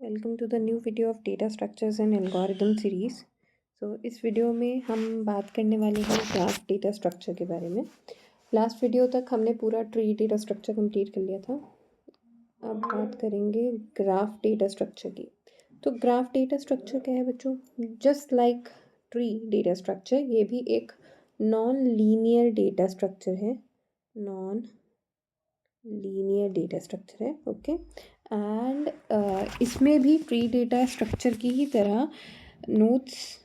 Welcome to the new video of data structures and algorithm series. इस video में हम बात करने वाले हैं ग्राफ डेटा स्ट्रक्चर के बारे में। लास्ट वीडियो तक हमने पूरा ट्री डेटा स्ट्रक्चर कंप्लीट कर लिया था। अब बात करेंगे ग्राफ डेटा स्ट्रक्चर की। तो ग्राफ डेटा स्ट्रक्चर क्या है बच्चों? Just like tree data structure, ये भी एक नॉन लीनियर डेटा स्ट्रक्चर है। नॉन लीनियर डेटा स्ट्रक्चर है, ओके। एंड इसमें भी ट्री डेटा स्ट्रक्चर की ही तरह नोड्स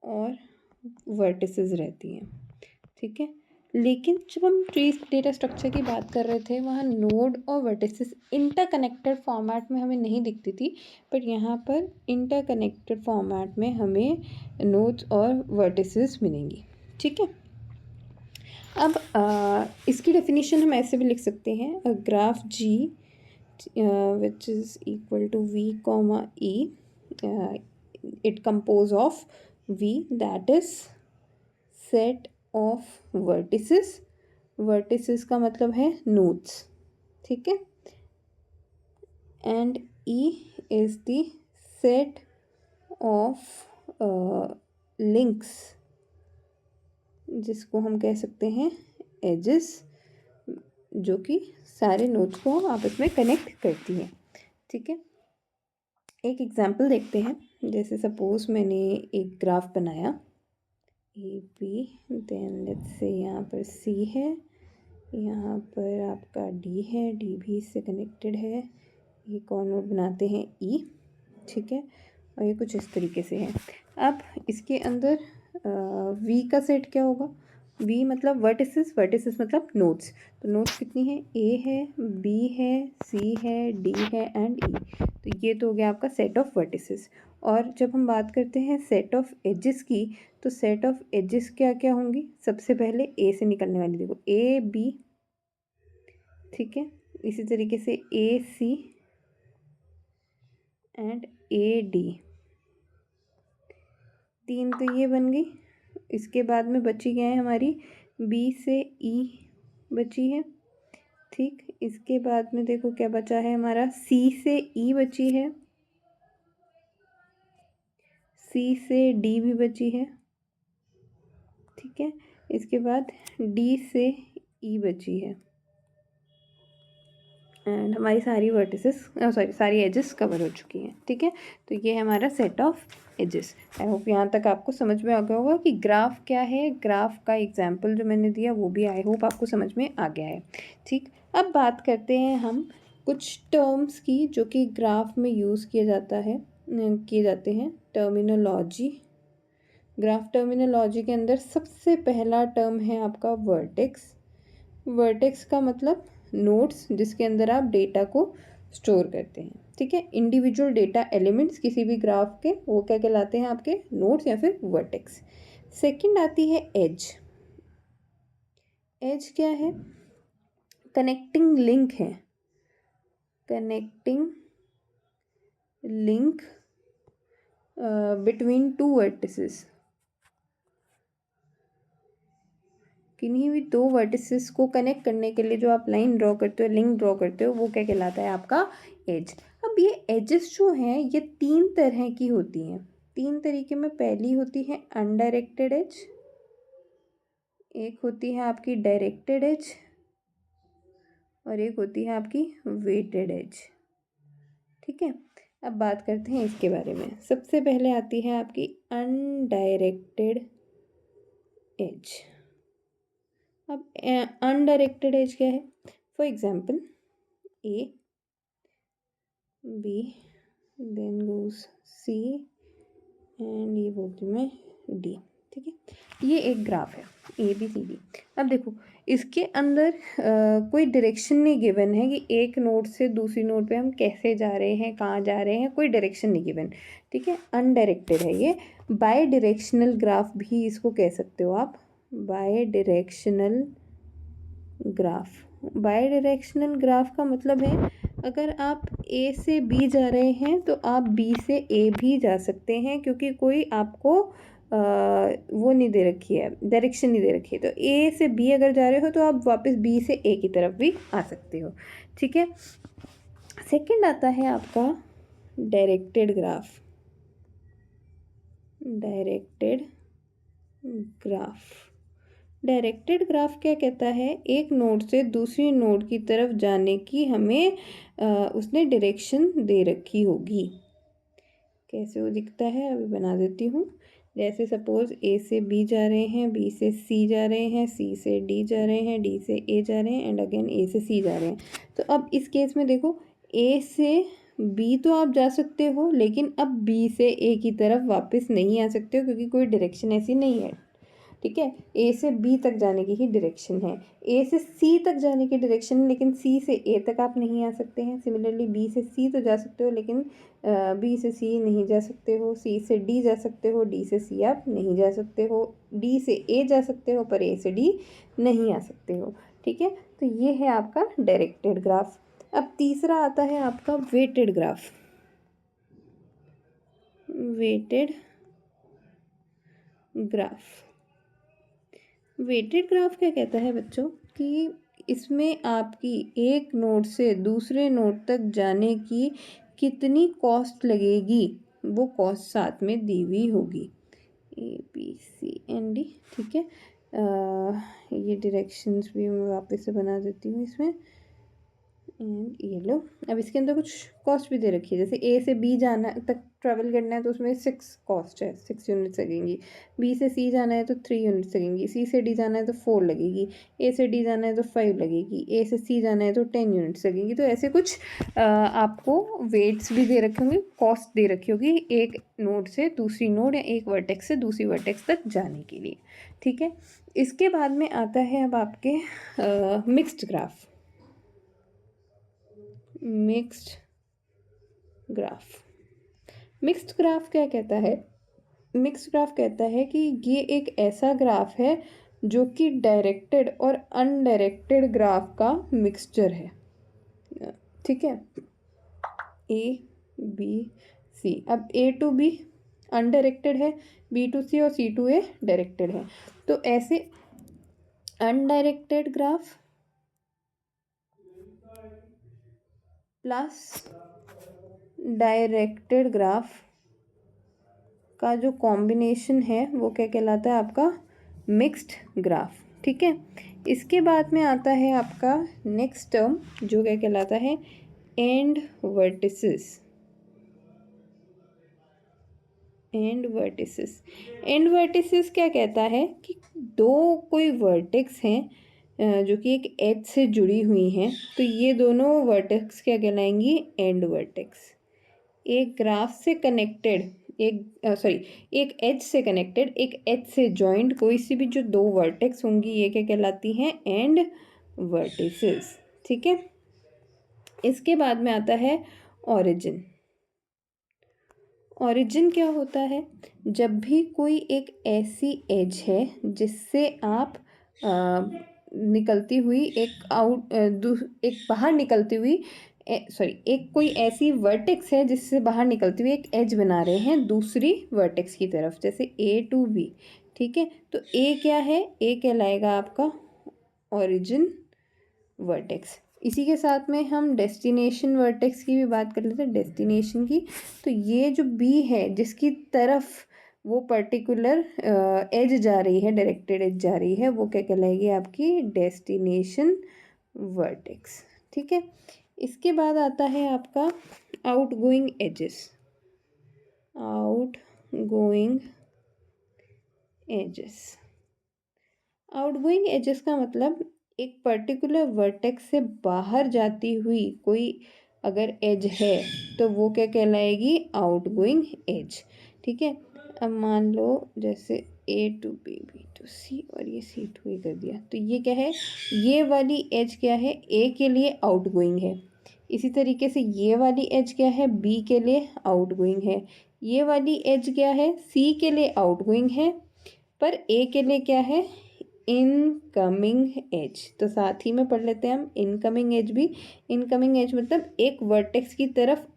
और वर्टिसेस रहती हैं, ठीक है। लेकिन जब हम ट्री डेटा स्ट्रक्चर की बात कर रहे थे, वहाँ नोड और वर्टिसेस इंटरकनेक्टेड फॉर्मेट में हमें नहीं दिखती थी, बट यहाँ पर इंटरकनेक्टेड फॉर्मेट में हमें नोड्स और वर्टिसेस मिलेंगी, ठीक है। अब इसकी डेफिनेशन हम ऐसे भी लिख सकते हैं, a graph ji which is equal to v comma e, it compose of v, that is set of vertices का मतलब है nodes, ठीक है। and e is the set of links, जिसको हम कह सकते हैं एजेस, जो कि सारे नोड्स को आपस में कनेक्ट करती हैं, ठीक है। एक एग्जांपल देखते हैं। जैसे सपोज मैंने एक ग्राफ बनाया ए बी, देन लेट्स से यहाँ पर सी है, यहाँ पर आपका डी है, डी भी इससे कनेक्टेड है, एक और नोड बनाते हैं ई, ठीक है। और ये कुछ इस तरीके से है। अब इसके अंदर वी का सेट क्या होगा? वी मतलब वर्टिसेस, वर्टिसेस मतलब नोड्स। तो नोड्स कितनी है? ए है, बी है, सी है, डी है एंड ई। तो ये तो हो गया आपका सेट ऑफ वर्टिसेस। और जब हम बात करते हैं सेट ऑफ एजेस की, तो सेट ऑफ एजेस क्या क्या होंगी? सबसे पहले ए से निकलने वाली, देखो ए बी, ठीक है। इसी तरीके से ए सी एंड ए डी, तीन तो ये बन गई। इसके बाद में बची क्या है हमारी? बी से ई बची है, ठीक। इसके बाद में देखो क्या बचा है हमारा? सी से ई बची है, सी से डी भी बची है, ठीक है। इसके बाद डी से ई बची है एंड हमारी सारी वर्टिसेस सारी एजेस कवर हो चुकी हैं, ठीक है। तो ये है हमारा set of edges. I hope यहाँ तक आपको समझ में आ गया होगा कि ग्राफ क्या है। ग्राफ का एग्जाम्पल जो मैंने दिया वो भी आई होप आपको समझ में आ गया है, ठीक। अब बात करते हैं हम कुछ टर्म्स की जो कि ग्राफ में यूज़ किए जाते हैं। टर्मिनोलॉजी, ग्राफ टर्मिनोलॉजी के अंदर सबसे पहला टर्म है आपका वर्टेक्स। वर्टेक्स का मतलब नोड्स जिसके अंदर आप डेटा को स्टोर करते हैं, ठीक है। इंडिविजुअल डेटा एलिमेंट्स किसी भी ग्राफ के, वो क्या कहलाते हैं? आपके नोड्स या फिर वर्टेक्स। सेकंड आती है एज। एज क्या है? कनेक्टिंग लिंक है, connecting link between two vertices. किन्हीं भी दो वर्टिसेस को कनेक्ट करने के लिए जो आप लाइन ड्रॉ करते हो, लिंक ड्रॉ करते हो, वो क्या कहलाता है? आपका एज। अब ये एजेस जो हैं ये तीन तरह की होती हैं, तीन तरीके में। पहली होती है अनडायरेक्टेड एज, एक होती है आपकी डायरेक्टेड एज, और एक होती है आपकी वेटेड एज, ठीक है। अब बात करते हैं इसके बारे में। सबसे पहले आती है आपकी अनडायरेक्टेड एज। अब अनडायरेक्टेड एज क्या है? For example A B then goes C and ये बोलती हूँ मैं डी, ठीक है। ये एक ग्राफ है ए बी सी डी। अब देखो इसके अंदर कोई डायरेक्शन नहीं गिवन है कि एक नोड से दूसरी नोड पे हम कैसे जा रहे हैं, कहाँ जा रहे हैं, कोई डायरेक्शन नहीं गिवन, ठीक है। अनडायरेक्टेड है ये। बाय डायरेक्शनल ग्राफ भी इसको कह सकते हो आप, bidirectional graph. Bidirectional graph का मतलब है अगर आप ए से बी जा रहे हैं तो आप बी से ए भी जा सकते हैं, क्योंकि कोई आपको वो नहीं दे रखी है, डायरेक्शन नहीं दे रखी है। तो ए से बी अगर जा रहे हो तो आप वापस बी से ए की तरफ भी आ सकते हो, ठीक है। सेकंड आता है आपका directed graph, directed graph. Directed graph क्या कहता है, एक नोड से दूसरी नोड की तरफ जाने की हमें उसने डायरेक्शन दे रखी होगी। कैसे वो दिखता है अभी बना देती हूँ। जैसे सपोज ए से बी जा रहे हैं, बी से सी जा रहे हैं, सी से डी जा रहे हैं, डी से ए जा रहे हैं एंड अगेन ए से सी जा रहे हैं। तो अब इस केस में देखो, ए से बी तो आप जा सकते हो, लेकिन अब बी से ए की तरफ वापस नहीं आ सकते हो क्योंकि कोई डायरेक्शन ऐसी नहीं है। ठीक है, ए से बी तक जाने की ही डायरेक्शन है, ए से सी तक जाने की डायरेक्शन है, लेकिन सी से ए तक आप नहीं आ सकते हैं। सिमिलरली बी से सी तो जा सकते हो, लेकिन बी से सी नहीं जा सकते हो। सी से डी जा सकते हो, डी से सी आप नहीं जा सकते हो। डी से ए जा सकते हो पर ए से डी नहीं आ सकते हो। ठीक है, तो ये है आपका डायरेक्टेड ग्राफ। अब तीसरा आता है आपका weighted graph. Weighted graph, weighted graph क्या कहता है बच्चों कि इसमें आपकी एक नोड से दूसरे नोड तक जाने की कितनी कॉस्ट लगेगी वो कॉस्ट साथ में दी हुई होगी। A B C and D. ठीक है, ये डायरेक्शंस भी मैं वापस से बना देती हूँ इसमें। एंड ये लो, अब इसके अंदर कुछ कॉस्ट भी दे रखी है। जैसे ए से बी जाना तक ट्रैवल करना है तो उसमें 6 कॉस्ट है, 6 यूनिट्स लगेंगी। बी से सी जाना है तो 3 यूनिट्स लगेंगी। सी से डी जाना है तो 4 लगेगी। ए से डी जाना है तो 5 लगेगी। ए से सी जाना है तो 10 यूनिट्स लगेंगी। तो ऐसे कुछ आपको वेट्स भी दे रखे होंगे, कॉस्ट दे रखी होगी एक नोड से दूसरी नोड या एक वर्टेक्स से दूसरी वर्टेक्स तक जाने के लिए। ठीक है, इसके बाद में आता है अब आपके mixed graph. Mixed graph, mixed graph क्या कहता है, मिक्स्ड ग्राफ कहता है कि ये एक ऐसा ग्राफ है जो कि डायरेक्टेड और अनडायरेक्टेड ग्राफ का मिक्सचर है। ठीक है, ए बी सी। अब ए टू बी अनडायरेक्टेड है, बी टू सी और सी टू ए डायरेक्टेड है। तो ऐसे undirected graph plus directed graph का जो कॉम्बिनेशन है वो क्या कहलाता है, आपका मिक्स्ड ग्राफ। ठीक है, इसके बाद में आता है आपका नेक्स्ट टर्म जो क्या कहलाता है, and vertices. And vertices, and vertices क्या कहता है कि दो कोई वर्टेक्स हैं जो कि एक एज से जुड़ी हुई हैं, तो ये दोनों वर्टेक्स क्या कहलाएंगी, एंड वर्टेक्स। एक ग्राफ से कनेक्टेड, एक एज से कनेक्टेड, एक एज से जॉइंट कोई सी भी जो दो वर्टेक्स होंगी ये क्या कहलाती हैं, एंड वर्टिसेस। ठीक है, इसके बाद में आता है ओरिजिन। ओरिजिन क्या होता है, जब भी कोई एक ऐसी एज है जिससे आप निकलती हुई एक बाहर निकलती हुई एक कोई ऐसी वर्टेक्स है जिससे बाहर निकलती हुई एक एज बना रहे हैं दूसरी वर्टेक्स की तरफ, जैसे ए टू बी। ठीक है, तो ए क्या है, ए कहलाएगा आपका ओरिजिन वर्टेक्स। इसी के साथ में हम डेस्टिनेशन वर्टेक्स की भी बात कर लेते हैं, डेस्टिनेशन की। तो ये जो बी है जिसकी तरफ वो पर्टिकुलर एज जा रही है, डायरेक्टेड एज जा रही है, वो क्या कहलाएगी, आपकी डेस्टिनेशन वर्टेक्स। ठीक है, इसके बाद आता है आपका outgoing edges. Outgoing edges, outgoing edges का मतलब एक पर्टिकुलर वर्टेक्स से बाहर जाती हुई कोई अगर एज है तो वो क्या कहलाएगी, आउटगोइंग एज। ठीक है, अब मान लो जैसे ए to B, B to C और ये सी टू ए कर दिया, तो ये क्या है, ये वाली एज क्या है, ए के लिए आउटगोइंग है। इसी तरीके से ये वाली एज क्या है, बी के लिए आउटगोइंग है। ये वाली एज क्या है, सी के लिए आउटगोइंग है, पर ए के लिए क्या है, इनकमिंग एज। तो साथ ही में पढ़ लेते हैं हम इनकमिंग एज भी। इनकमिंग एज मतलब एक वर्टेक्स की तरफ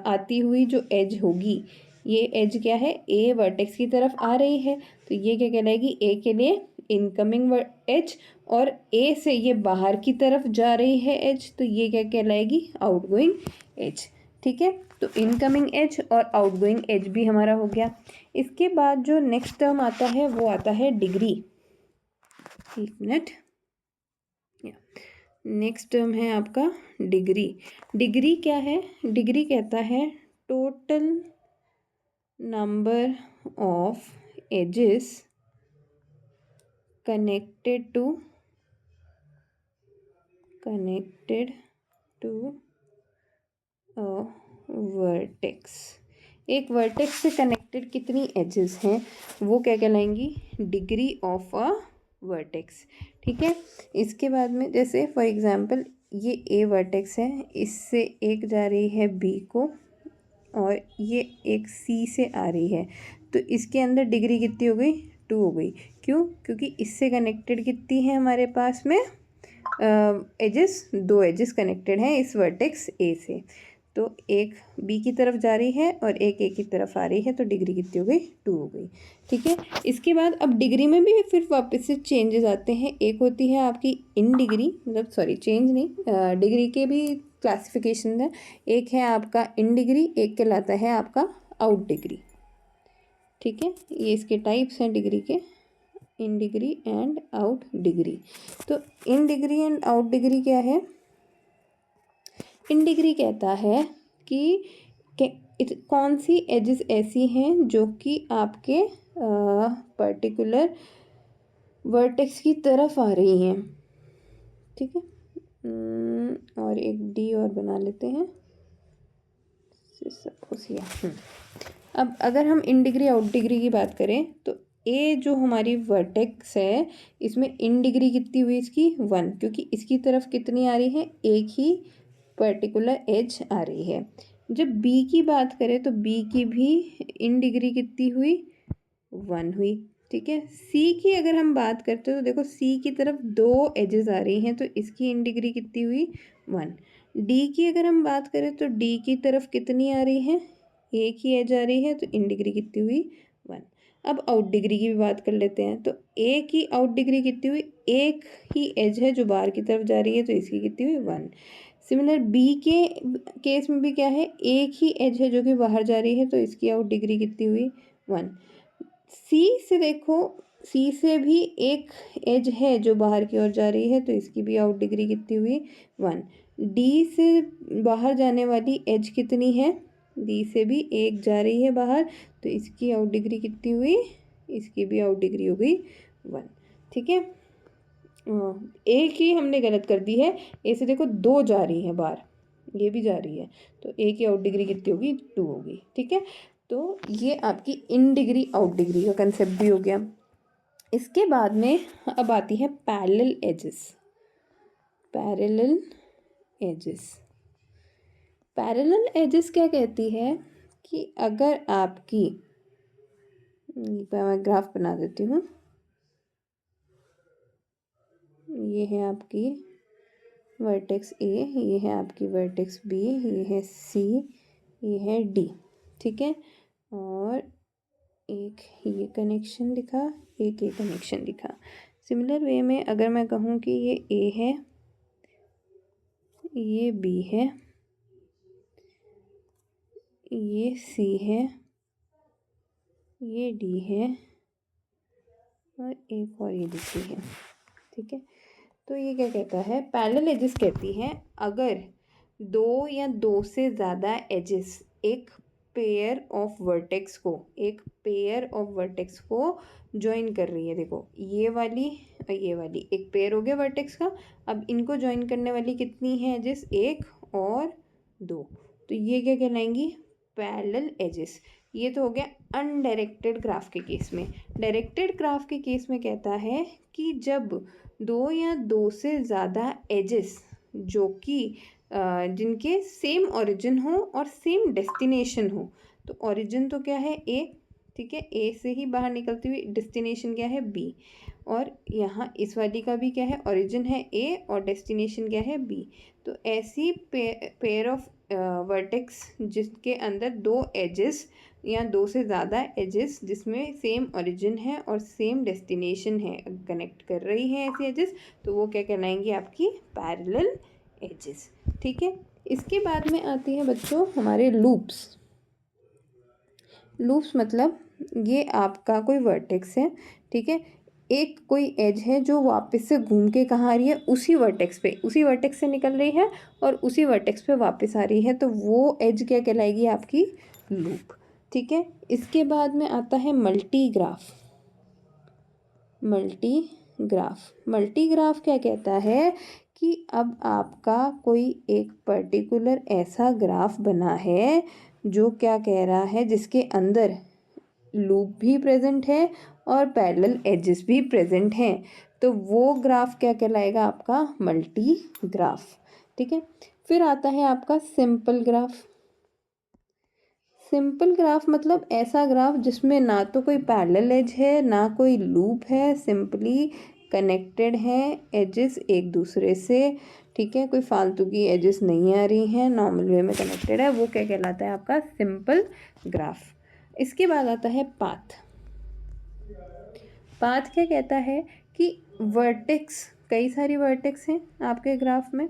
आती हुई जो एज होगी, ये एज क्या है, ए वर्टेक्स की तरफ आ रही है, तो ये क्या कहलाएगी, ए के लिए इनकमिंग एज, और ए से ये बाहर की तरफ जा रही है एज, तो ये क्या कहलाएगी, आउटगोइंग एज। ठीक है, तो इनकमिंग एज और आउटगोइंग एज भी हमारा हो गया। इसके बाद जो नेक्स्ट टर्म आता है वो आता है डिग्री। एक मिनट, नेक्स्ट टर्म है आपका डिग्री। डिग्री क्या है? डिग्री कहता है total number of edges connected to vertex. एक वर्टेक्स से कनेक्टेड कितनी एजेस हैं वो क्या कहलाएंगी? Degree of a vertex. ठीक है। इसके बाद में जैसे फॉर एग्जांपल ये ए वर्टेक्स है, इससे एक जा रही है बी को और ये एक सी से आ रही है, तो इसके अंदर डिग्री कितनी हो गई? 2 हो गई। क्यों? क्योंकि इससे कनेक्टेड कितनी है हमारे पास में एजेस? 2 एजेस कनेक्टेड हैं इस वर्टेक्स ए से। तो एक बी की तरफ जा रही है और एक ए की तरफ आ रही है, तो डिग्री कितनी हो गई? 2 हो गई। ठीक है। इसके बाद अब डिग्री में भी फिर वापस से चेंजेस आते हैं। एक होती है आपकी इन डिग्री, मतलब सॉरी चेंज नहीं, डिग्री के भी क्लासिफिकेशन है। एक है आपका इन डिग्री, एक कहलाता है आपका आउट डिग्री। ठीक है। ये इसके टाइप्स हैं डिग्री के, in degree and out degree. तो in degree and out degree क्या है? इन डिग्री कहता है कि कौन सी एजेस ऐसी हैं जो कि आपके पर्टिकुलर वर्टेक्स की तरफ आ रही हैं। ठीक है। और एक डी और बना लेते हैं, अब अगर हम इन डिग्री आउट डिग्री की बात करें तो ए जो हमारी वर्टेक्स है इसमें इन डिग्री कितनी हुई इसकी? 1, क्योंकि इसकी तरफ कितनी आ रही है? एक ही पर्टिकुलर एज आ रही है। जब बी की बात करें तो बी की भी इन डिग्री कितनी हुई? 1 हुई। ठीक है। सी की अगर हम बात करते हैं तो देखो सी की तरफ 2 एजेस आ रही हैं, तो इसकी इन डिग्री कितनी हुई? 1। डी की अगर हम बात करें तो डी की तरफ कितनी आ रही है? एक ही एज आ रही है, तो इन डिग्री कितनी हुई? 1। अब आउट डिग्री की भी बात कर लेते हैं, तो ए की आउट डिग्री कितनी हुई? एक ही एज है जो बाहर की तरफ जा रही है, तो इसकी कितनी हुई? 1। सिमिलर बी के केस में भी क्या है? एक ही एज है जो कि बाहर जा रही है, तो इसकी आउट डिग्री कितनी हुई? 1। सी से देखो, सी से भी एक एज है जो बाहर की ओर जा रही है, तो इसकी भी आउट डिग्री कितनी हुई? 1। डी से बाहर जाने वाली एज कितनी है? डी से भी एक जा रही है बाहर, तो इसकी आउट डिग्री कितनी हुई? इसकी भी आउट डिग्री हो गई 1। ठीक है। ए की हमने गलत कर दी है, ए से देखो 2 जा रही है बाहर, ये भी जा रही है, तो ए की आउट डिग्री कितनी होगी? 2 होगी। ठीक है। तो ये आपकी इन डिग्री आउट डिग्री का कंसेप्ट भी हो गया। इसके बाद में अब आती है parallel edges. Parallel edges, parallel edges क्या कहती है कि अगर आपकी, मैं ग्राफ बना देती हूँ, ये है आपकी वर्टेक्स ए, ये है आपकी वर्टेक्स बी, ये है सी, ये है डी। ठीक है। और एक ये कनेक्शन दिखा, एक ये कनेक्शन दिखा। सिमिलर वे में अगर मैं कहूँ कि ये ए है, ये बी है, ये सी है, ये डी है और एक और ये दिखती है। ठीक है। तो ये क्या कहता है? पैरेलल एजेस कहती हैं अगर 2 या 2 से ज़्यादा एजेस एक पेयर ऑफ वर्टेक्स को ज्वाइन कर रही है। देखो ये वाली और ये वाली एक पेयर हो गया वर्टेक्स का। अब इनको ज्वाइन करने वाली कितनी है एजेस? 1 और 2। तो ये क्या कहलाएंगी? Parallel edges. ये तो हो गया अनडायरेक्टेड ग्राफ के केस में। डायरेक्टेड ग्राफ के केस में कहता है कि जब 2 या 2 से ज़्यादा एजेस जो कि जिनके सेम ओरिजिन हो और सेम डेस्टिनेशन हो, तो ओरिजिन तो क्या है? ए। ठीक है। ए से ही बाहर निकलती हुई डेस्टिनेशन क्या है? बी। और यहाँ इस वाली का भी क्या है? ओरिजिन है ए और डेस्टिनेशन क्या है? बी। तो ऐसी पेयर ऑफ वर्टेक्स जिसके अंदर 2 एजेस या 2 से ज़्यादा एजेस जिसमें सेम ओरिजिन है और सेम डेस्टिनेशन है कनेक्ट कर रही हैं ऐसी एजेस, तो वो क्या कहलाएंगी? आपकी पैरेलल एजेस। ठीक है। इसके बाद में आती है बच्चों हमारे लूप्स। लूप्स मतलब ये आपका कोई वर्टेक्स है, ठीक है, एक कोई एज है जो वापस से घूम के कहाँ आ रही है, उसी वर्टेक्स पे, उसी वर्टेक्स से निकल रही है और उसी वर्टेक्स पे वापस आ रही है, तो वो एज क्या कहलाएगी, आपकी लूप, ठीक है। इसके बाद में आता है multi graph. Multi graph, multi graph क्या कहता है कि अब आपका कोई एक पर्टिकुलर ऐसा ग्राफ बना है जो क्या कह रहा है, जिसके अंदर लूप भी प्रेजेंट है और पैरेलल एजेस भी प्रेजेंट हैं, तो वो ग्राफ क्या कहलाएगा, आपका मल्टी ग्राफ, ठीक है। फिर आता है आपका सिंपल ग्राफ। सिंपल ग्राफ मतलब ऐसा ग्राफ जिसमें ना तो कोई पैरेलल एज है ना कोई लूप है, सिंपली कनेक्टेड है एजेस एक दूसरे से, ठीक है, कोई फालतू की एजेस नहीं आ रही हैं, नॉर्मल वे में कनेक्टेड है, वो क्या कहलाता है, आपका सिंपल ग्राफ। इसके बाद आता है पाथ। पाथ क्या कहता है कि वर्टेक्स, कई सारी वर्टेक्स हैं आपके ग्राफ में,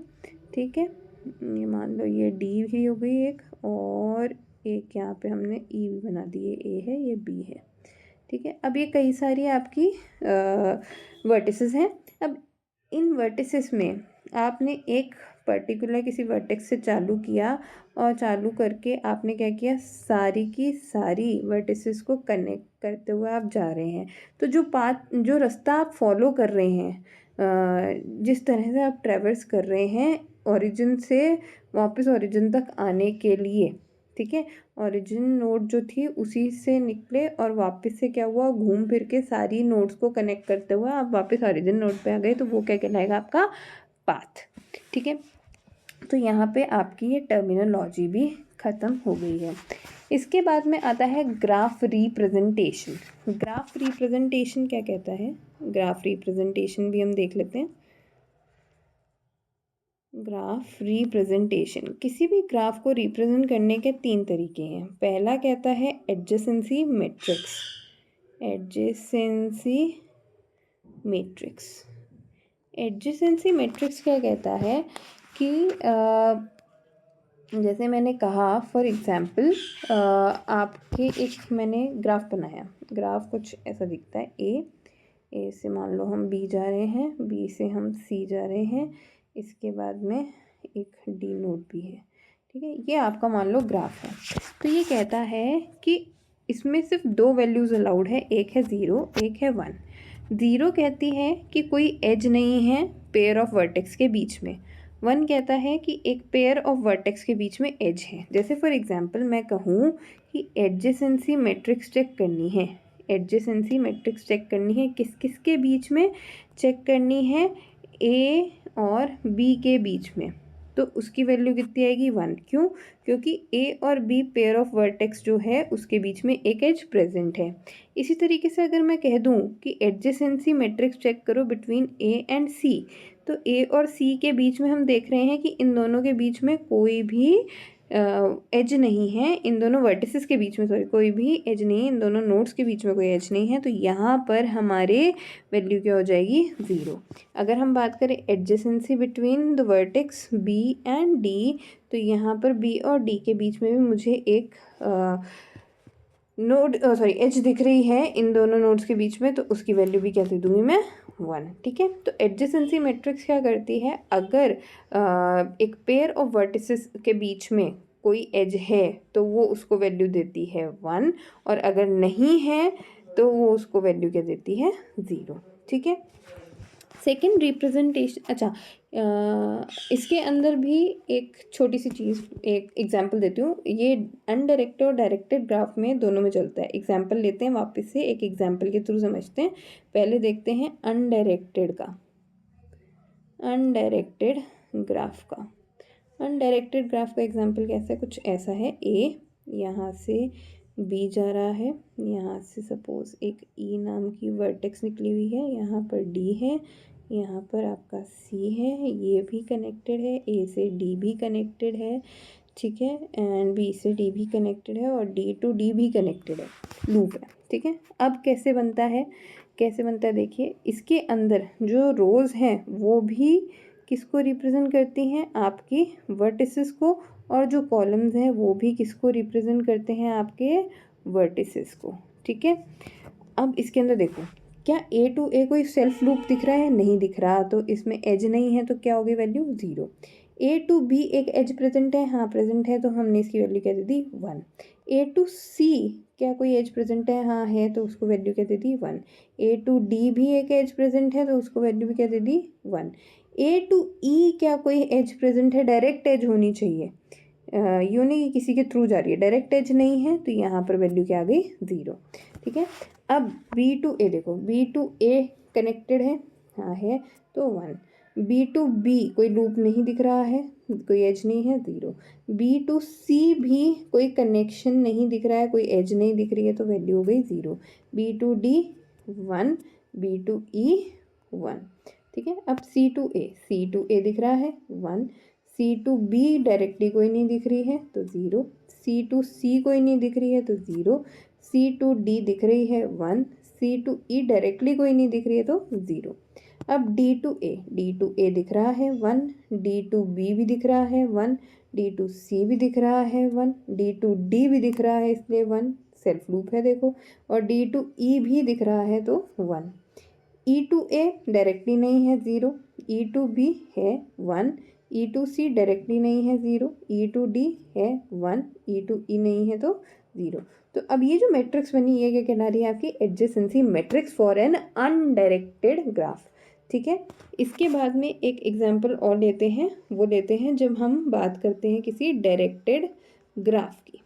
ठीक है, ये मान लो ये डी भी हो गई एक, और एक यहाँ पे हमने ई भी बना दी, ये ए है ये बी है, ठीक है। अब ये कई सारी आपकी वर्टिसेस हैं। अब इन वर्टिसेस में आपने एक पर्टिकुलर किसी वर्टेक्स से चालू किया और चालू करके आपने क्या किया, सारी की सारी वर्टिसेस को कनेक्ट करते हुए आप जा रहे हैं। तो जो पाथ, जो रास्ता आप फॉलो कर रहे हैं, जिस तरह से आप ट्रैवर्स कर रहे हैं ओरिजिन से वापस ओरिजिन तक आने के लिए, ठीक है, ओरिजिन नोड जो थी उसी से निकले और वापस से क्या हुआ, घूम फिर के सारी नोड्स को कनेक्ट करते हुए आप वापस ओरिजिन नोड पे आ गए, तो वो क्या कहलाएगा, आपका पाथ, ठीक है। तो यहाँ पे आपकी ये टर्मिनोलॉजी भी ख़त्म हो गई है। इसके बाद में आता है ग्राफ रिप्रेजेंटेशन। ग्राफ रिप्रेजेंटेशन क्या कहता है, ग्राफ रिप्रेजेंटेशन भी हम देख लेते हैं। ग्राफ रिप्रेजेंटेशन, किसी भी ग्राफ को रिप्रेजेंट करने के तीन तरीके हैं। पहला कहता है adjacency matrix. Adjacency matrix, adjacency matrix क्या कहता है कि जैसे मैंने कहा फॉर एग्जांपल, आपके एक मैंने ग्राफ बनाया, ग्राफ कुछ ऐसा दिखता है, ए से मान लो हम बी जा रहे हैं, बी से हम सी जा रहे हैं, इसके बाद में एक डी नोड भी है, ठीक है, ये आपका मान लो ग्राफ है। तो ये कहता है कि इसमें सिर्फ दो वैल्यूज़ अलाउड है, एक है ज़ीरो, एक है वन। ज़ीरो कहती है कि कोई एज नहीं है पेयर ऑफ वर्टेक्स के बीच में, वन कहता है कि एक पेयर ऑफ वर्टेक्स के बीच में एज है। जैसे फॉर एग्जांपल मैं कहूँ कि एडजेसेंसी मैट्रिक्स चेक करनी है, एडजेसेंसी मैट्रिक्स चेक करनी है किस किस के बीच में, चेक करनी है ए और बी के बीच में, तो उसकी वैल्यू कितनी आएगी, वन। क्यों, क्योंकि ए और बी पेयर ऑफ वर्टेक्स जो है उसके बीच में एक एज प्रेजेंट है। इसी तरीके से अगर मैं कह दूं कि एडजेसेंसी मैट्रिक्स चेक करो बिटवीन ए एंड सी, तो ए और सी के बीच में हम देख रहे हैं कि इन दोनों के बीच में कोई भी एज नहीं है, इन दोनों वर्टिसेस के बीच में सॉरी कोई भी एज नहीं है, इन दोनों नोड्स के बीच में कोई एज नहीं है, तो यहाँ पर हमारे वैल्यू क्या हो जाएगी, ज़ीरो। अगर हम बात करें adjacency between the vertex B and D, तो यहाँ पर बी और डी के बीच में भी मुझे एक नोड सॉरी एज दिख रही है इन दोनों नोड्स के बीच में, तो उसकी वैल्यू भी क्या दे दूँगी मैं, वन, ठीक है। तो एडजेसेंसी मैट्रिक्स क्या करती है, अगर एक पेयर ऑफ वर्टिसेस के बीच में कोई एज है तो वो उसको वैल्यू देती है वन, और अगर नहीं है तो वो उसको वैल्यू क्या देती है, ज़ीरो, ठीक है। सेकेंड रिप्रेजेंटेशन, अच्छा इसके अंदर भी एक छोटी सी चीज़, एक एग्जांपल देती हूँ, ये अनडायरेक्टेड और डायरेक्टेड ग्राफ में दोनों में चलता है। एग्जांपल लेते हैं, वापस से एक एग्जांपल के थ्रू समझते हैं। पहले देखते हैं अनडायरेक्टेड का, अनडायरेक्टेड ग्राफ का। अनडायरेक्टेड ग्राफ का एग्जांपल कैसा है, कुछ ऐसा है, ए यहाँ से बी जा रहा है, यहाँ से सपोज एक ई नाम की वर्टेक्स निकली हुई है, यहाँ पर डी है, यहाँ पर आपका सी है, ये भी कनेक्टेड है, ए से डी भी कनेक्टेड है, ठीक है, एंड बी से डी भी कनेक्टेड है, और डी टू डी भी कनेक्टेड है, लूप है, ठीक है। अब कैसे बनता है, कैसे बनता है देखिए, इसके अंदर जो रोज़ हैं वो भी किसको रिप्रेजेंट करती हैं, आपकी वर्टिसेस को, और जो कॉलम्स हैं वो भी किसको रिप्रेजेंट करते हैं, आपके वर्टिसेस को। ठीक है, अब इसके अंदर देखो, क्या ए टू ए कोई सेल्फ लूप दिख रहा है, नहीं दिख रहा, तो इसमें एज नहीं है, तो क्या होगी वैल्यू 0। ए टू बी एक एज प्रेजेंट है, हाँ प्रेजेंट है, तो हमने इसकी वैल्यू क्या दे दी 1। ए टू सी क्या कोई एज प्रेजेंट है, हाँ है, तो उसको वैल्यू क्या दे दी 1। ए टू डी भी एक एज प्रेजेंट है, तो उसको वैल्यू भी क्या दे दी 1। ए टू ई क्या कोई एज प्रेजेंट है, डायरेक्ट एज होनी चाहिए, यूँ नहीं कि किसी के थ्रू जा रही है, डायरेक्ट एज नहीं है, तो यहाँ पर वैल्यू क्या आ गई 0। ठीक है, अब बी टू ए देखो, बी टू ए कनेक्टेड है, हाँ है, तो 1। बी टू बी कोई लूप नहीं दिख रहा है, कोई एज नहीं है, 0। बी टू सी भी कोई कनेक्शन नहीं दिख रहा है, कोई एज नहीं दिख रही है, तो वैल्यू हो गई 0। B to D 1, B to E 1। ठीक है, अब सी टू ए दिख रहा है 1, सी टू बी डायरेक्टली कोई नहीं दिख रही है, तो 0। सी टू सी कोई नहीं दिख रही है, तो 0। सी टू डी दिख रही है 1, सी टू ई डायरेक्टली कोई नहीं दिख रही है, तो 0। अब डी टू ए दिख रहा है 1, डी टू बी भी दिख रहा है 1, डी टू सी भी दिख रहा है 1, डी टू डी भी दिख रहा है, इसलिए 1, सेल्फ लूप है देखो, और डी टू ई भी दिख रहा है, तो 1। ई टू ए डायरेक्टली नहीं है, 0। ई टू बी है 1, ई टू सी डायरेक्टली नहीं है, 0। ई टू डी है 1, ई टू ई नहीं है, तो 0। तो अब ये जो मैट्रिक्स बनी ये क्या कहला रही है, आपकी adjacency matrix for an undirected graph. ठीक है, इसके बाद में एक एग्जांपल और लेते हैं, वो लेते हैं जब हम बात करते हैं किसी डायरेक्टेड ग्राफ की।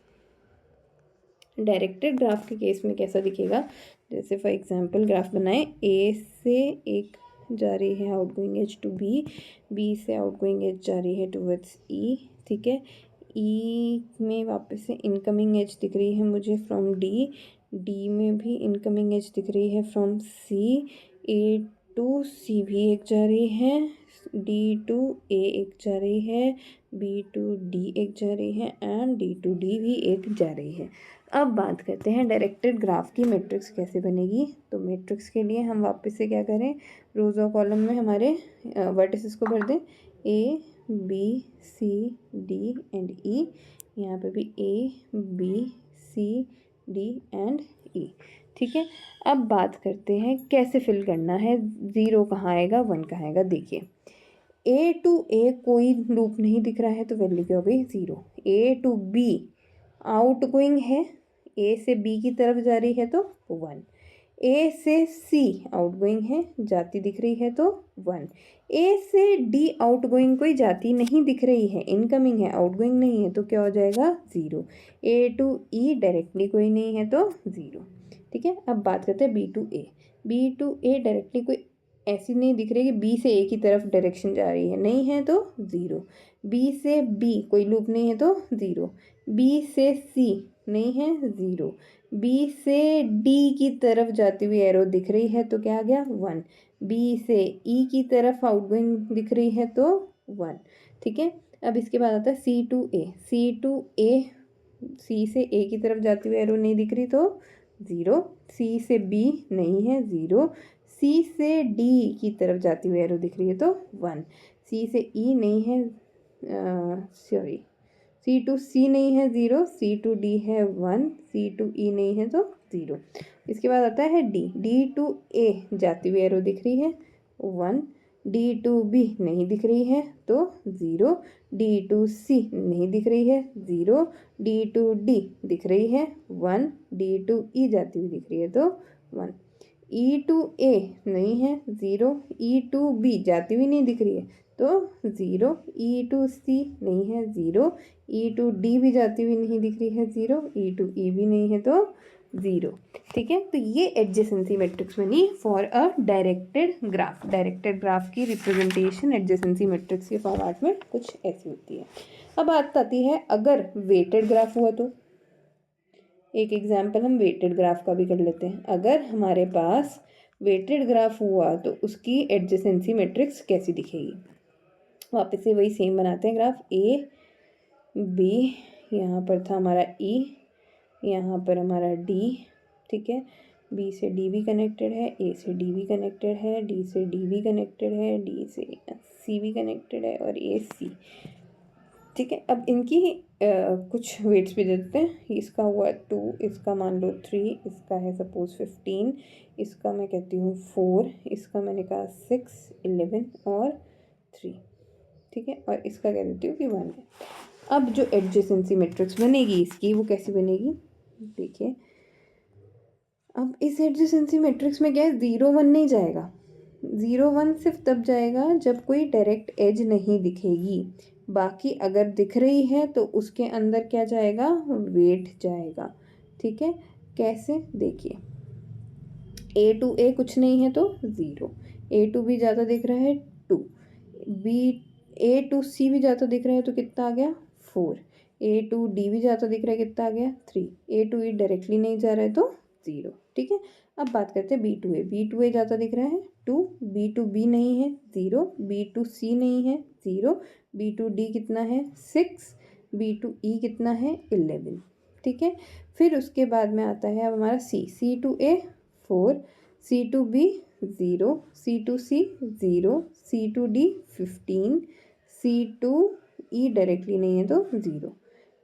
डायरेक्टेड ग्राफ के केस में कैसा दिखेगा, जैसे फॉर एग्जांपल ग्राफ बनाए, ए से एक जा रही है outgoing edge to B, B से आउटगोइंग एज जा रही है टुवर्ड्स ई। ठीक है, ई में वापस से इनकमिंग एज दिख रही है मुझे फ्रॉम डी, डी में भी इनकमिंग एज दिख रही है फ्रॉम सी, ए टू सी भी एक जा रही है, डी टू ए एक जा रही है, बी टू डी एक जा रही है, एंड डी टू डी भी एक जा रही है। अब बात करते हैं डायरेक्टेड ग्राफ की मैट्रिक्स कैसे बनेगी। तो मैट्रिक्स के लिए हम वापस से क्या करें, रोज और कॉलम में हमारे वर्टिसेस को भर दें, A B C D and E, यहाँ पे भी A B C D and E. ठीक है, अब बात करते हैं कैसे फिल करना है, 0 कहाँ आएगा 1 कहाँ आएगा। देखिए, ए टू ए कोई लूप नहीं दिख रहा है, तो वैल्यू क्या हो गई 0। ए टू बी आउट गोइंग है, ए से बी की तरफ जा रही है, तो 1। ए से सी आउटगोइंग है, जाती दिख रही है, तो 1। ए से डी आउटगोइंग कोई जाती नहीं दिख रही है, इनकमिंग है, आउटगोइंग नहीं है, तो क्या हो जाएगा 0। ए टू ई डायरेक्टली कोई नहीं है, तो 0। ठीक है, अब बात करते हैं B to A. B to A directly कोई ऐसी नहीं दिख रही कि बी से ए की तरफ डायरेक्शन जा रही है, नहीं है, तो 0। बी से बी कोई लूप नहीं है, तो 0। बी से सी नहीं है, 0। बी से डी की तरफ जाती हुई एरो दिख रही है, तो क्या आ गया 1। बी से ई की तरफ आउटगोइंग दिख रही है, तो 1। ठीक है, अब इसके बाद आता है सी टू ए। सी टू ए, सी से ए की तरफ जाती हुई एरो नहीं दिख रही, तो 0। सी से बी नहीं है, 0। सी से डी की तरफ जाती हुई एरो दिख रही है, तो 1। सी से ई नहीं है, सॉरी, सी टू सी नहीं है, 0। सी टू डी है 1, सी टू ई नहीं है, तो 0। इसके बाद आता है डी। डी टू ए जाती हुई एरो दिख रही है, 1। डी टू बी नहीं दिख रही है, तो 0। डी टू सी नहीं दिख रही है, 0। डी टू डी दिख रही है, 1। डी टू ई जाती हुई दिख रही है, तो 1। ई टू ए नहीं है, 0। ई टू बी जाती हुई नहीं दिख रही है, तो 0। ई टू सी नहीं है, 0। ई टू डी भी जाती हुई नहीं दिख रही है, 0। ई टू ई भी नहीं है, तो 0। ठीक है, तो ये एडजेसेंसी मैट्रिक्स बनी for a directed graph. Directed graph की रिप्रेजेंटेशन एडजेसेंसी मैट्रिक्स के फॉर्मेट में कुछ ऐसी होती है। अब बात आती है अगर वेटेड ग्राफ हुआ तो। एक एग्जाम्पल हम वेटेड ग्राफ का भी कर लेते हैं। अगर हमारे पास वेटेड ग्राफ हुआ तो उसकी एडजेसेंसी मैट्रिक्स कैसी दिखेगी। वापस से वही सेम बनाते हैं ग्राफ, ए बी, यहाँ पर था हमारा ई, यहाँ पर हमारा डी। ठीक है, बी से डी भी कनेक्टेड है, ए से डी भी कनेक्टेड है, डी से डी भी कनेक्टेड है, डी से सी भी कनेक्टेड है और ये सी। ठीक है, अब इनकी कुछ वेट्स भी दे देते हैं। इसका हुआ 2, इसका मान लो 3, इसका है सपोज 15, इसका मैं कहती हूँ 4, इसका मैंने कहा 6, 11 और 3। ठीक है, और इसका कह देती हूँ कि 1 है। अब जो एडजेसेंसी मैट्रिक्स बनेगी इसकी, वो कैसी बनेगी देखिए। अब इस एडजेसेंसी मैट्रिक्स में क्या है, 0 1 नहीं जाएगा। 0 1 सिर्फ तब जाएगा जब कोई डायरेक्ट एज नहीं दिखेगी। बाकी अगर दिख रही है तो उसके अंदर क्या जाएगा, वेट जाएगा। ठीक है, कैसे देखिए, ए टू ए कुछ नहीं है तो 0, ए टू बी ज़्यादा दिख रहा है 2, बी ए टू सी भी ज़्यादा दिख रहा है तो कितना आ गया 4, ए टू डी भी ज़्यादा दिख रहा है कितना आ गया 3, ए टू ई डायरेक्टली नहीं जा रहा है तो 0। ठीक है, अब बात करते हैं बी टू ए ज़्यादा दिख रहा है 2, बी टू बी नहीं है 0, बी टू सी नहीं है 0, बी टू डी कितना है 6, बी टू ई कितना है 11। ठीक है, फिर उसके बाद में आता है अब हमारा C to A 4, C to B 0, C to C 0, C to D 15, C to E directly नहीं है तो 0,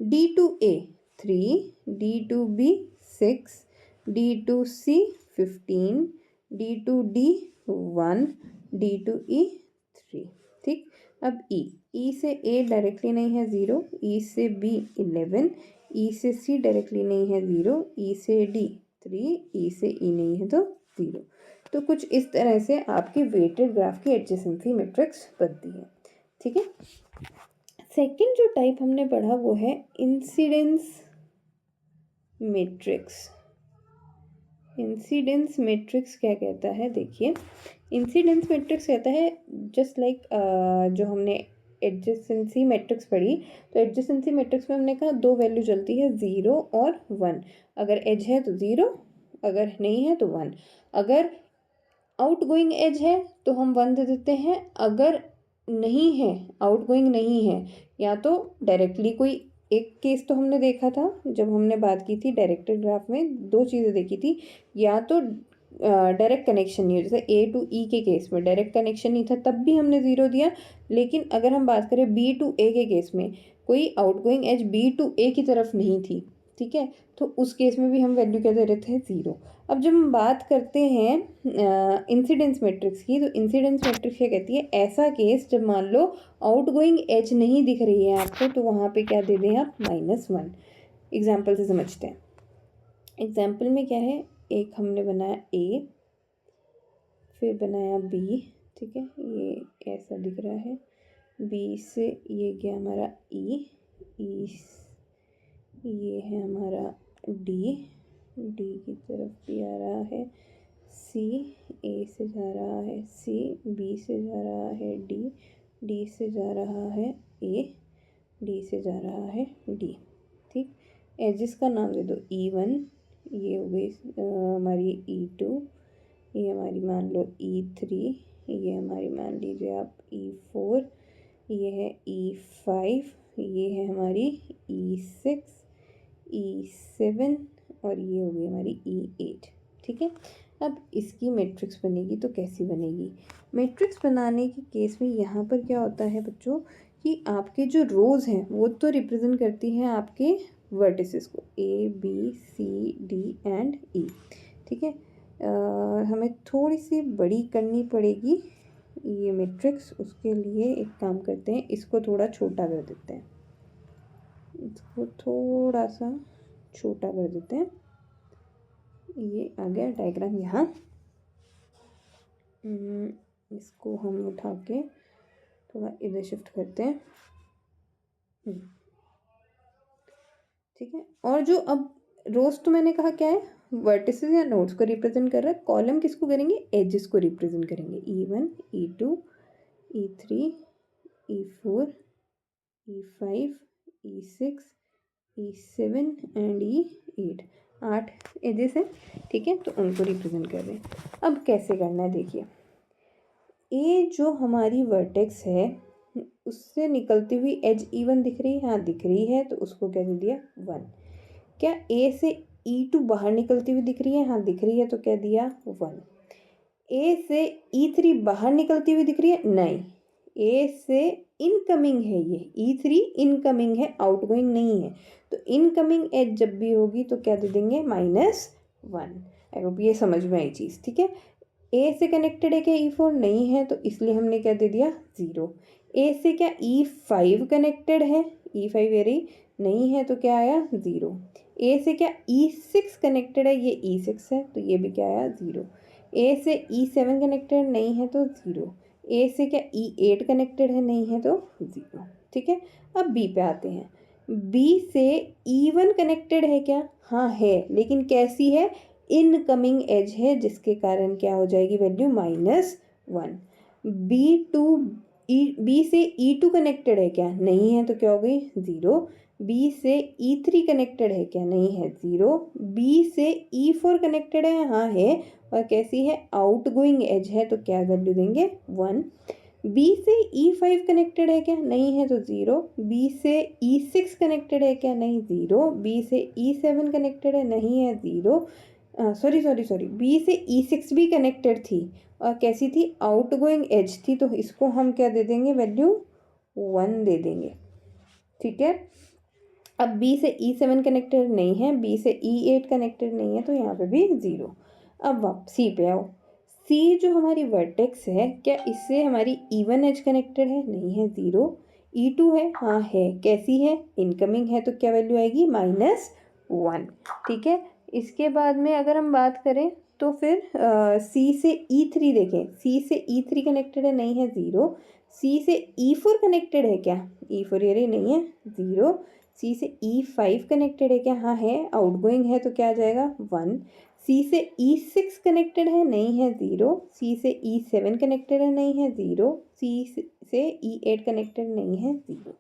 D to A 3, D to B 6, D to C 15, D to D 1, D to E 3। ठीक, अब ई से ए directly नहीं है 0, ई से B 11, ई से सी डायरेक्टली नहीं है 0, ई से डी 3, ई से ई नहीं है तो 0। तो कुछ इस तरह से आपकी वेटेड ग्राफ की एडजेसेंसी मैट्रिक्स बनती है। ठीक है, सेकंड जो टाइप हमने पढ़ा वो है इंसिडेंस मैट्रिक्स। इंसिडेंस मैट्रिक्स क्या कहता है देखिए, इंसिडेंस मैट्रिक्स कहता है जस्ट लाइक जो हमने एडजेसेंसी मैट्रिक्स पढ़ी, तो एडजेसेंसी मैट्रिक्स में हमने कहा 2 वैल्यू चलती है 0 और 1। अगर एज है तो 0, अगर नहीं है तो 1। अगर आउटगोइंग एज है तो हम 1 दे देते हैं, अगर नहीं है आउटगोइंग नहीं है, या तो डायरेक्टली कोई एक केस तो हमने देखा था जब हमने बात की थी डायरेक्टेड ग्राफ में, 2 चीज़ें देखी थी, या तो डायरेक्ट कनेक्शन नहीं हो, जैसे ए टू ई के केस में डायरेक्ट कनेक्शन नहीं था तब भी हमने 0 दिया। लेकिन अगर हम बात करें बी टू ए के केस में, कोई आउटगोइंग एज बी टू ए की तरफ नहीं थी, ठीक है, तो उस केस में भी हम वैल्यू क्या दे रहे थे 0। अब जब हम बात करते हैं इंसिडेंस मैट्रिक्स की, तो इंसिडेंस मैट्रिक्स क्या कहती है, ऐसा केस जब मान लो आउटगोइंग एज नहीं दिख रही है आपको, तो वहाँ पे क्या दे दें आप -1। एग्जाम्पल से समझते हैं। एग्जाम्पल में क्या है, एक हमने बनाया ए, फिर बनाया बी, ठीक है, ये ऐसा दिख रहा है, बी से ये गया हमारा ई, ये है हमारा डी की तरफ भी आ रहा है, सी ए से जा रहा है, सी बी से जा रहा है, डी से जा रहा है ए, डी से जा रहा है डी। ठीक, एजिस का नाम दे दो E1, ये हो गई हमारी E2, ये हमारी मान लो E3, ये हमारी मान लीजिए आप E4, ये है E5, ये है हमारी E6, E7 और ये हो गई हमारी E8। ठीक है, अब इसकी मैट्रिक्स बनेगी तो कैसी बनेगी, मैट्रिक्स बनाने के केस में यहाँ पर क्या होता है बच्चों कि आपके जो रोज़ हैं वो तो रिप्रेजेंट करती हैं आपके वर्टिसेस को, A B C D and E। ठीक है, हमें थोड़ी सी बड़ी करनी पड़ेगी ये मैट्रिक्स, उसके लिए एक काम करते हैं, इसको थोड़ा छोटा कर देते हैं, इसको थोड़ा सा छोटा कर देते हैं। ये आ गया डायग्राम यहाँ, इसको हम उठा के थोड़ा इधर शिफ्ट करते हैं। ठीक है, और जो अब रोज तो मैंने कहा क्या है, वर्टिसेस या नोड्स को रिप्रेजेंट कर रहा है, कॉलम किसको करेंगे, एजेस को रिप्रेजेंट करेंगे, E1 E2 E3 E4 E5 E6 E7 and E8, 8 edges हैं। ठीक है, तो उनको रिप्रेजेंट कर रहे हैं। अब कैसे करना है देखिए, ए जो हमारी वर्टेक्स है उससे निकलती हुई एज E1 दिख रही है, हाँ दिख रही है, तो उसको क्या दे दिया 1। क्या ए से E2 बाहर निकलती हुई दिख रही है, हाँ दिख रही है, तो क्या दिया 1। ए से E3 बाहर निकलती हुई दिख रही है, नहीं, ए से इनकमिंग है, ये E3 इनकमिंग है, आउटगोइंग नहीं है। तो इनकमिंग एज जब भी होगी तो क्या दे देंगे, -1। आई होप ये समझ में आई चीज़, ठीक है। ए से कनेक्टेड है क्या E4, नहीं है, तो इसलिए हमने क्या दे दिया, 0। ए से क्या E5 कनेक्टेड है, E5 वेरी नहीं है, तो क्या आया, 0। ए से क्या E6 कनेक्टेड है, ये E6 है, तो ये भी क्या आया, 0। ए से E7 कनेक्टेड नहीं है, तो 0। ए से क्या E8 कनेक्टेड है, नहीं है, तो 0। ठीक है। अब बी पे आते हैं। बी से E1 कनेक्टेड है क्या, हाँ है, लेकिन कैसी है, इनकमिंग एज है, जिसके कारण क्या हो जाएगी वैल्यू, -1। बी से E2 कनेक्टेड है क्या, नहीं है, तो क्या हो गई, 0। बी से E3 कनेक्टेड है क्या, नहीं है, 0। बी से E4 कनेक्टेड है, हाँ है, और कैसी है, आउटगोइंग एज है, तो क्या वैल्यू देंगे, 1। बी से E5 कनेक्टेड है क्या, नहीं है, तो 0। बी से E6 कनेक्टेड है क्या, नहीं, 0। बी से E7 कनेक्टेड है, नहीं है, 0। सॉरी, बी से E6 भी कनेक्टेड थी और कैसी थी, आउटगोइंग एज थी, तो इसको हम क्या दे देंगे, वैल्यू 1 दे देंगे। ठीक है। अब बी से E7 कनेक्टेड नहीं है, बी से E8 कनेक्टेड नहीं है, तो यहाँ पे भी 0। अब सी पे आओ। सी जो हमारी वर्टेक्स है, क्या इससे हमारी E1 एज कनेक्टेड है, नहीं है, 0। E2 है, हाँ है, कैसी है, इनकमिंग है, तो क्या वैल्यू आएगी, -1। ठीक है। इसके बाद में अगर हम बात करें तो फिर सी से E3 देखें, सी से E3 कनेक्टेड है, नहीं है, 0। सी से E4 कनेक्टेड है क्या, E4 ये नहीं है, 0। सी से E5 कनेक्टेड है क्या, हाँ है, आउटगोइंग है, तो क्या आ जाएगा, 1। सी से E6 कनेक्टेड है, नहीं है, 0। सी से E7 कनेक्टेड है, नहीं है, 0। सी से E8 कनेक्टेड नहीं है, 0।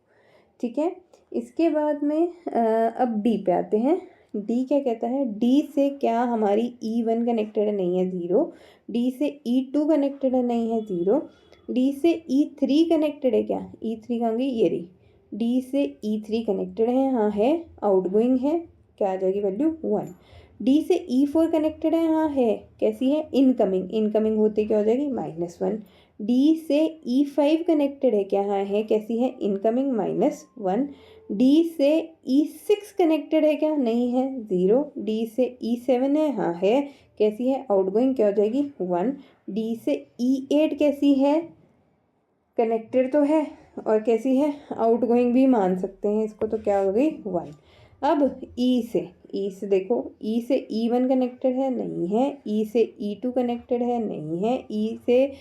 ठीक है। इसके बाद में अब डी पे आते हैं। डी क्या कहता है, डी से क्या हमारी E1 कनेक्टेड है, नहीं है, 0। डी से E2 कनेक्टेड है, नहीं है, 0। डी से E3 कनेक्टेड है क्या, E3 कहाँ गई, ये रही। डी से E3 कनेक्टेड है, हाँ है, आउटगोइंग है, क्या आ जाएगी वैल्यू, 1। डी से E4 कनेक्टेड है, हाँ है, कैसी है, इनकमिंग, इनकमिंग होते क्या हो जाएगी, -1। डी से E5 कनेक्टेड है क्या, हाँ है, कैसी है, इनकमिंग, -1। डी से E6 कनेक्टेड है क्या, नहीं है, 0। डी से E7 है, हाँ है, कैसी है, आउटगोइंग, क्या हो जाएगी, 1। डी से E8 कैसी है, कनेक्टेड तो है, और कैसी है, आउटगोइंग भी मान सकते हैं इसको, तो क्या हो गई, 1। अब ई से देखो, ई से E1 कनेक्टेड है, नहीं है। ई से E2 कनेक्टेड है, नहीं है। ई से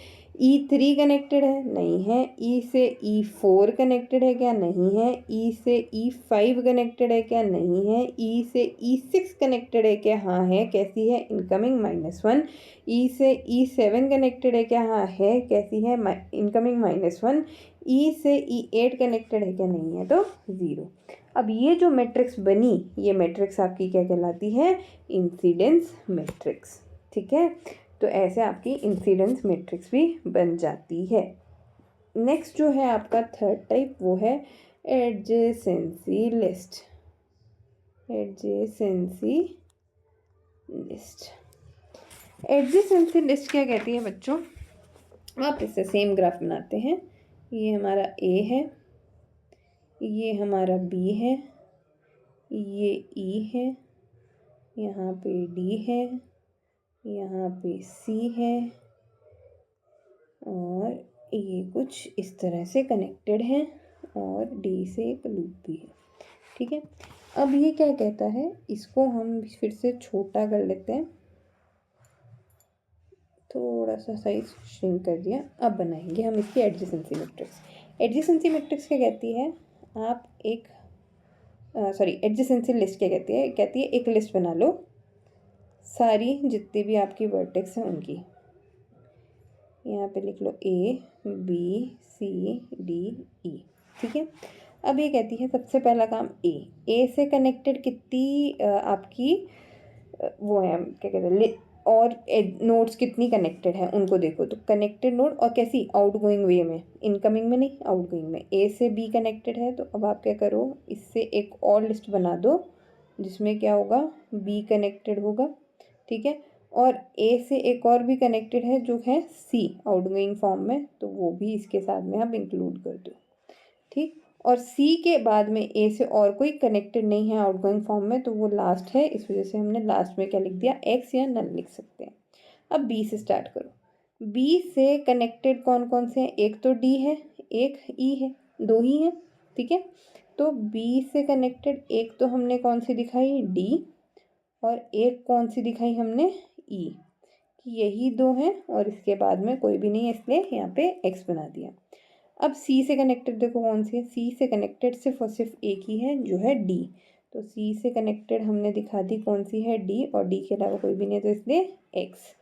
E3 कनेक्टेड है, नहीं है। ई से E4 कनेक्टेड है क्या, नहीं है। ई से E5 कनेक्टेड है क्या, नहीं है। ई से E6 कनेक्टेड है क्या, हाँ है, कैसी है, इनकमिंग, -1। ई से E7 कनेक्टेड है क्या, हाँ है, कैसी है, इनकमिंग, -1। ई से E8 कनेक्टेड है क्या, नहीं है, तो 0। अब ये जो मैट्रिक्स बनी, ये मैट्रिक्स आपकी क्या कहलाती है, इंसिडेंस मैट्रिक्स। ठीक है। तो ऐसे आपकी इंसिडेंस मैट्रिक्स भी बन जाती है। नेक्स्ट जो है आपका थर्ड टाइप, वो है adjacency list. Adjacency list, adjacency list क्या कहती है बच्चों, आप इससे सेम ग्राफ बनाते हैं। ये हमारा ए है, ये हमारा बी है, ये ई है, यहाँ पे डी है, यहाँ पे सी है, और ये कुछ इस तरह से कनेक्टेड है, और डी से एक लूप भी है। ठीक है। अब ये क्या कहता है, इसको हम फिर से छोटा कर लेते हैं, थोड़ा सा साइज श्रिंक कर दिया। अब बनाएंगे हम इसकी एडजेसेंसी मैट्रिक्स। एडजेसेंसी मैट्रिक्स क्या कहती है, आप एक एडजेसेंसी लिस्ट क्या कहती है, कहती है एक लिस्ट बना लो सारी जितनी भी आपकी वर्टेक्स हैं उनकी। यहाँ पे लिख लो A B C D E। ठीक है। अब ये कहती है सबसे पहला काम A से कनेक्टेड कितनी आपकी वो है, क्या कहते हैं, और नोड्स कितनी कनेक्टेड है उनको देखो। तो कनेक्टेड नोड, और कैसी, आउटगोइंग वे में, इनकमिंग में नहीं, आउटगोइंग में। A से B कनेक्टेड है, तो अब आप क्या करो, इससे एक और लिस्ट बना दो जिसमें क्या होगा, B कनेक्टेड होगा। ठीक है। और ए से एक और भी कनेक्टेड है जो है सी आउटगोइंग फॉर्म में, तो वो भी इसके साथ में आप इंक्लूड कर दो, ठीक। और सी के बाद में ए से और कोई कनेक्टेड नहीं है आउटगोइंग फॉर्म में, तो वो लास्ट है, इस वजह से हमने लास्ट में क्या लिख दिया, एक्स या नल लिख सकते हैं। अब बी से स्टार्ट करो। बी से कनेक्टेड कौन कौन से हैं, एक तो डी है, एक ई है, दो ही हैं, ठीक है। तो बी से कनेक्टेड एक तो हमने कौन सी दिखाई, डी, और एक कौन सी दिखाई हमने, ई, कि यही दो हैं और इसके बाद में कोई भी नहीं है, इसलिए यहाँ पे एक्स बना दिया। अब सी से कनेक्टेड देखो कौन सी है, सी से कनेक्टेड सिर्फ और सिर्फ एक ही है जो है डी, तो सी से कनेक्टेड हमने दिखा दी कौन सी है, डी, और डी के अलावा कोई भी नहीं है तो इसलिए एक्स।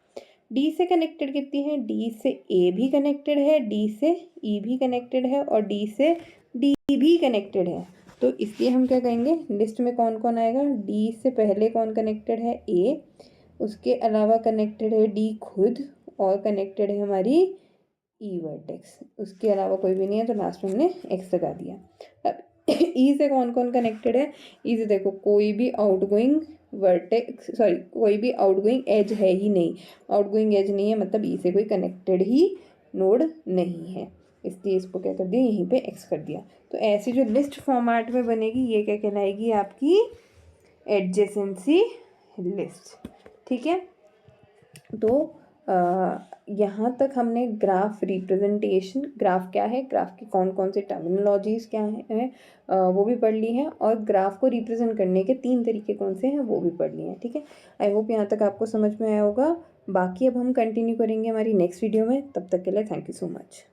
डी से कनेक्टेड कितनी है, डी से ए भी कनेक्टेड है, डी से ई भी कनेक्टेड है, और डी से डी भी कनेक्टेड है, तो इसलिए हम क्या कहेंगे, लिस्ट में कौन कौन आएगा, डी से पहले कौन कनेक्टेड है, ए, उसके अलावा कनेक्टेड है डी खुद, और कनेक्टेड है हमारी ई वर्टेक्स, उसके अलावा कोई भी नहीं है, तो लास्ट में हमने एक्स लगा दिया। अब ई से कौन कौन कनेक्टेड है, ई से देखो कोई भी आउटगोइंग वर्टेक्स, सॉरी कोई भी आउटगोइंग एज है ही नहीं, आउटगोइंग एज नहीं है मतलब ई से कोई कनेक्टेड ही नोड नहीं है, इसलिए इसको क्या कर दिया, यहीं पे एक्स कर दिया। तो ऐसी जो लिस्ट फॉर्मेट में बनेगी ये क्या कहलाएगी, आपकी एडजेसेंसी लिस्ट, ठीक है। तो यहाँ तक हमने ग्राफ रिप्रेजेंटेशन, ग्राफ क्या है, ग्राफ की कौन कौन से टर्मिनोलॉजीज़ क्या है वो भी पढ़ ली है, और ग्राफ को रिप्रेजेंट करने के 3 तरीके कौन से हैं वो भी पढ़ लिए हैं, ठीक है। आई होप यहाँ तक आपको समझ में आया होगा। बाकी अब हम कंटिन्यू करेंगे हमारी नेक्स्ट वीडियो में, तब तक के लिए थैंक यू सो मच।